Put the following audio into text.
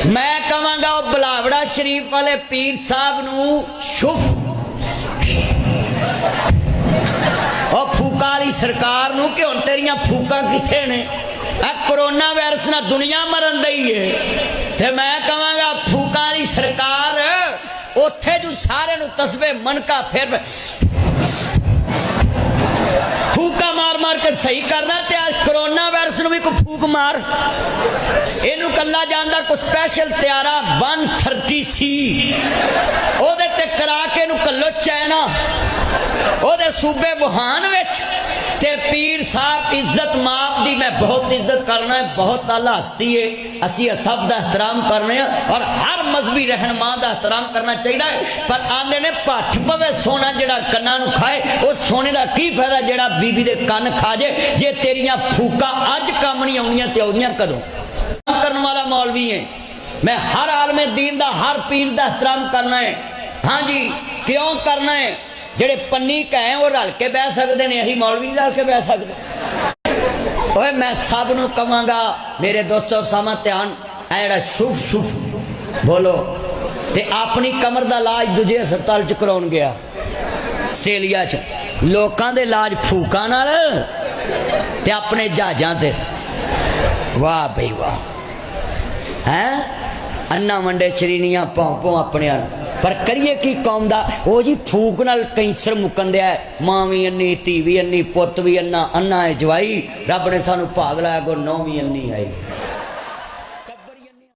मैं कहांगा वो बलावड़ा शरीफ वाले पीर साहब नूं शुभ और फूका वाली सरकार नूं कि हुण तेरियां फूकां कित्थे ने कोरोना वायरस ना दुनिया मरन दई है ते मैं कहांगा फूका वाली सरकार उत्थे जो सारे नूं तस्बे मनका फिर फूका मार मार के सही करना ते आज कोरोना वायरस नूं भी कोई फूक मार इनू कला जानदा कोई स्पैशल त्यारा 130C ओदे ते करा के नूं कल्लो चाइना ओदे सूबे वुहान विच ते पीर साहब इज्जत माप दी मैं बहुत इज्जत करना है बहुत आला हस्ती है असी सब का एहतराम करने और हर मजहबी रहनुमा का एहतराम करना चाहिए पर आंदे ने भट्ठ पवे सोना जड़ा कन्ना नूं खाए उस सोने का की फायदा जड़ा बीबी दे कन खा जे जे तेरियां फूका अज काम नहीं आउणियां ते आउणियां कदों करने वाला मौलवी है मैं हर आलमे दीन का हर पीर का एहतराम करना है हाँ जी क्यों करना है जेड़े पन्नी कहे वो रल के बह सकते हैं अही मौलवी नहीं रल के बह सकते ओए मैं सब नूं कहांगा मेरे दोस्तों सामा ध्यान ऐड़ा शुभ शुभ बोलो ते अपनी कमर का इलाज दूजे हस्पताल च कराउण गया आस्ट्रेलिया च लोकां दे इलाज फूकां नाल ते अपने जहाजां ते वाह बई वाह हैं अन्ना मंडे शरीनियां पाओ पाओ अपने पर करिए की कौम दा ओ जी फूक नाल कैंसर मुकन दिया मां भी अन्नी धी भी अन्नी पुत भी अन्ना अन्ना है जवाई रब ने सानू भाग लाया गो नौ भी अन्नी आई